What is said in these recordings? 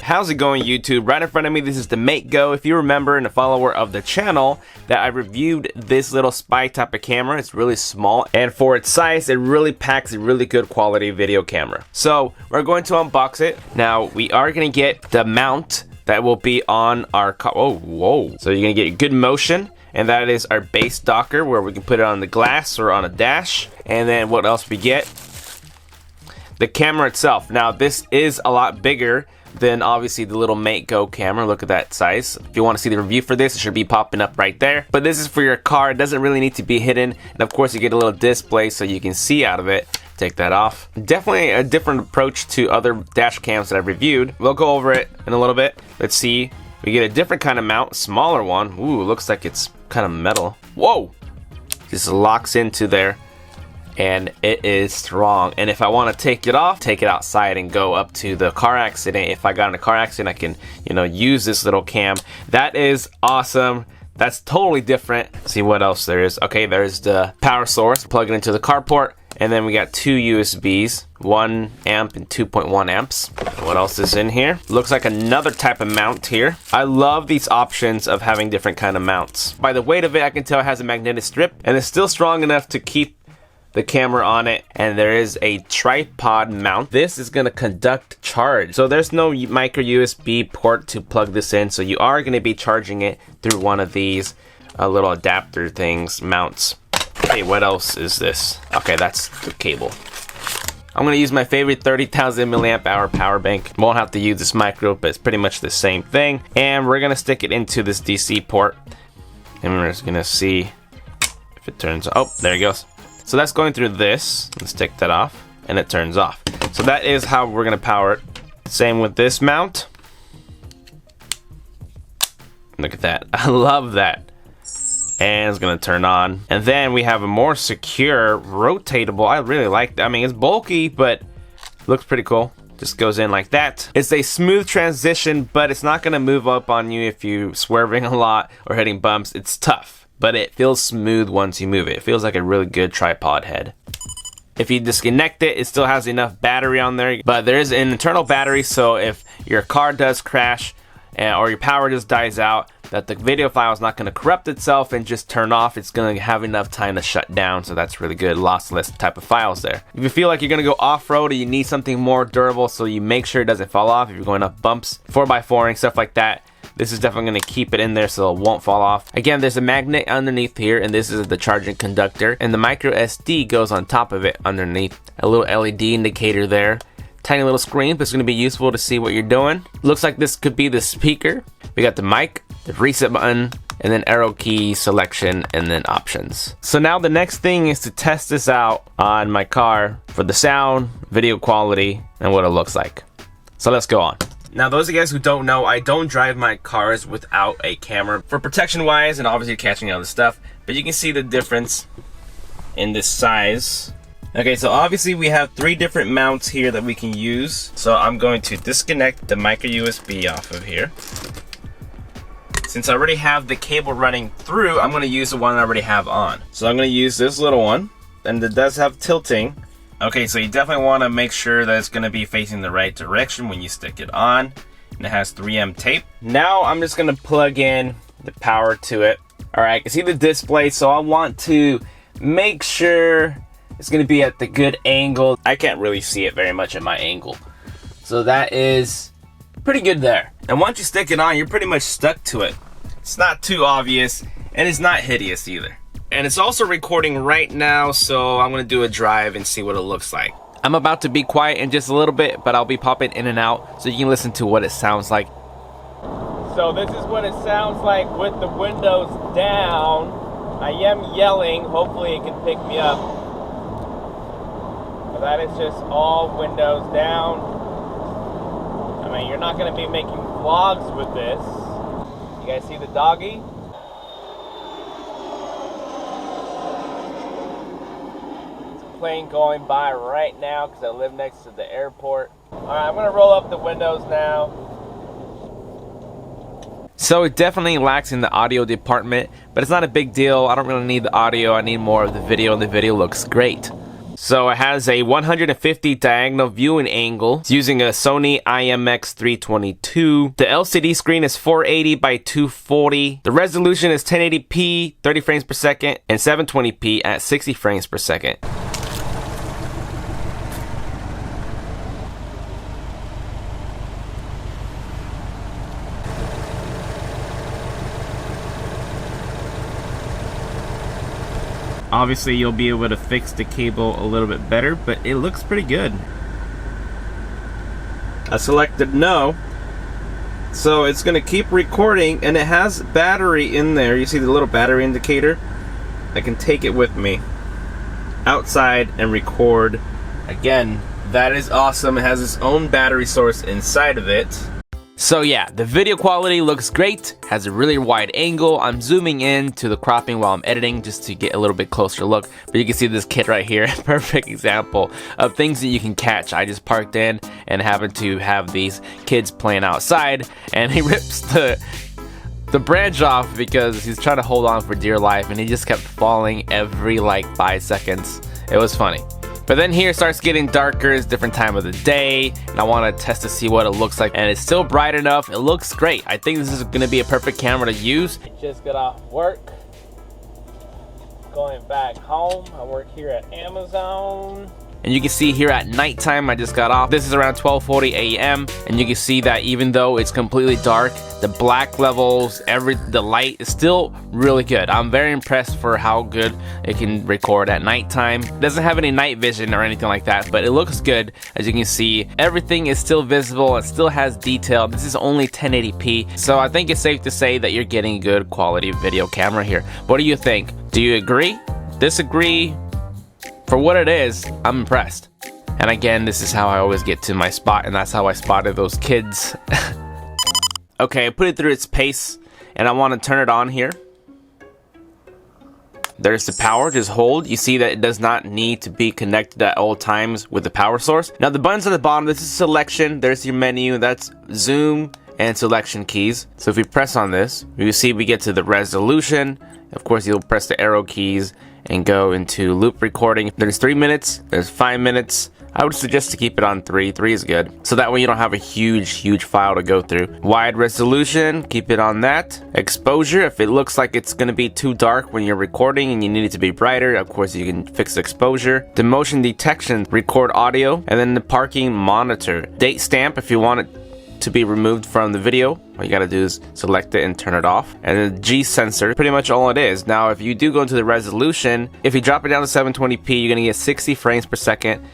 How's it going, YouTube? Right in front of me, this is the MateGo. If you remember, and a follower of the channel, that I reviewed this little spy type of camera. It's really small, and for its size, it really packs a really good quality video camera. So we're going to unbox it. Now we are going to get the mount that will be on our car. Oh, whoa! So you're going to get good motion. And that is our base docker, where we can put it on the glass or on a dash. And then what else we get? The camera itself. Now this is a lot bigger than obviously the little MateGo camera. Look at that size. If you want to see the review for this, it should be popping up right there. But this is for your car. It doesn't really need to be hidden. And of course you get a little display so you can see out of it. Take that off. Definitely a different approach to other dash cams that I've reviewed. We'll go over it in a little bit. Let's see. We get a different kind of mount, smaller one. Ooh, looks like it's kind of metal. Whoa! Just locks into there, and it is strong. And if I want to take it off, take it outside and go up to the car accident. If I got in a car accident, I can, use this little cam. That is awesome. That's totally different. Let's see what else there is. Okay, there's the power source. Plug it into the carport. And then we got two USBs, 1 amp and 2.1 amps. What else is in here? Looks like another type of mount here. I love these options of having different kind of mounts. By the weight of it, I can tell it has a magnetic strip, and it's still strong enough to keep the camera on it. And there is a tripod mount. This is gonna conduct charge. So there's no micro USB port to plug this in. So you are gonna be charging it through one of these little adapter things, mounts. Hey, what else is this? Okay, that's the cable. I'm gonna use my favorite 30,000 milliamp hour power bank. Won't have to use this micro, but it's pretty much the same thing. And we're gonna stick it into this DC port. And we're just gonna see if it turns on. Oh, there it goes. So that's going through this. Let's take that off, and it turns off. So that is how we're gonna power it. Same with this mount. Look at that, I love that. And it's gonna turn on. And then we have a more secure, rotatable. I really like that. I mean, it's bulky, but looks pretty cool. Just goes in like that. It's a smooth transition, but it's not gonna move up on you if you swerving a lot or hitting bumps. It's tough, but it feels smooth once you move it. It feels like a really good tripod head. If you disconnect it, it still has enough battery on there, but there is an internal battery, so if your car does crash or your power just dies out, that the video file is not going to corrupt itself and just turn off. It's going to have enough time to shut down, so that's really good. Lossless type of files there. If you feel like you're going to go off-road or you need something more durable so you make sure it doesn't fall off, if you're going up bumps, 4x4 and stuff like that, this is definitely going to keep it in there so it won't fall off. Again, there's a magnet underneath here, and this is the charging conductor, and the micro SD goes on top of it underneath. A little LED indicator there. Tiny little screen, but it's going to be useful to see what you're doing. Looks like this could be the speaker. We got the mic, the reset button, and then arrow key selection, and then options. So now the next thing is to test this out on my car for the sound, video quality, and what it looks like. So let's go on. Now, those of you guys who don't know, I don't drive my cars without a camera for protection wise and obviously catching other stuff, but you can see the difference in this size. Okay, so obviously we have 3 different mounts here that we can use. So I'm going to disconnect the micro USB off of here. Since I already have the cable running through, I'm going to use the one I already have on. So I'm going to use this little one, and it does have tilting. Okay, so you definitely want to make sure that it's going to be facing the right direction when you stick it on. And it has 3M tape. Now I'm just going to plug in the power to it. All right, I can see the display, so I want to make sure it's going to be at the good angle. I can't really see it very much at my angle. So that is pretty good there. And once you stick it on, you're pretty much stuck to it. It's not too obvious, and it's not hideous either. And it's also recording right now, so I'm going to do a drive and see what it looks like. I'm about to be quiet in just a little bit, but I'll be popping in and out so you can listen to what it sounds like. So this is what it sounds like with the windows down. I am yelling. Hopefully it can pick me up. That is just all windows down. I mean, you're not going to be making vlogs with this. You guys see the doggy? It's a plane going by right now because I live next to the airport. Alright, I'm going to roll up the windows now. So it definitely lacks in the audio department, but it's not a big deal. I don't really need the audio. I need more of the video, and the video looks great. So it has a 150 diagonal viewing angle. It's using a Sony IMX322. The LCD screen is 480 by 240. The resolution is 1080p, 30 frames per second, and 720p at 60 frames per second. Obviously, you'll be able to fix the cable a little bit better, but it looks pretty good. I selected no, so it's going to keep recording, and it has battery in there. You see the little battery indicator? I can take it with me outside and record. Again, that is awesome. It has its own battery source inside of it. So yeah, the video quality looks great, has a really wide angle. I'm zooming in to the cropping while I'm editing just to get a little bit closer look. But you can see this kid right here, perfect example of things that you can catch. I just parked in and happened to have these kids playing outside, and he rips the branch off because he's trying to hold on for dear life, and he just kept falling every like 5 seconds. It was funny. But then here it starts getting darker. It's a different time of the day, and I want to test to see what it looks like, and it's still bright enough. It looks great. I think this is going to be a perfect camera to use. Just got off work, going back home. I work here at Amazon. And you can see here at nighttime, I just got off. This is around 12:40 a.m. and you can see that even though it's completely dark, the black levels, the light is still really good. I'm very impressed for how good it can record at nighttime. It doesn't have any night vision or anything like that, but it looks good. As you can see, everything is still visible. It still has detail. This is only 1080p, so I think it's safe to say that you're getting a good quality video camera here. What do you think? Do you agree? Disagree? For what it is, I'm impressed. And again, this is how I always get to my spot, and that's how I spotted those kids. Okay, I put it through its pace, and I want to turn it on here. There's the power, just hold. You see that it does not need to be connected at all times with the power source. Now the buttons at the bottom, this is selection, there's your menu, that's zoom and selection keys. So if we press on this, you see we get to the resolution. Of course, you'll press the arrow keys and go into loop recording. There's 3 minutes, there's 5 minutes. I would suggest to keep it on 3. 3 is good. So that way you don't have a huge file to go through. Wide resolution, keep it on that. Exposure, if it looks like it's gonna be too dark when you're recording and you need it to be brighter, of course you can fix exposure. The motion detection, record audio, and then the parking monitor. Date stamp, if you want it to be removed from the video, all you gotta do is select it and turn it off. And the G sensor, pretty much all it is. Now if you do go into the resolution, if you drop it down to 720p, you're gonna get 60 frames per second.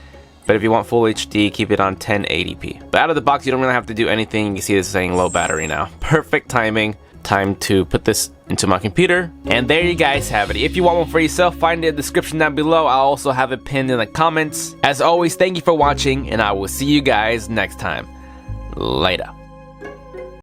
But if you want full HD, keep it on 1080p. But out of the box, you don't really have to do anything. You can see this is saying low battery now. Perfect timing. Time to put this into my computer. And there you guys have it. If you want one for yourself, find it in the description down below. I'll also have it pinned in the comments. As always, thank you for watching, and I will see you guys next time. Later.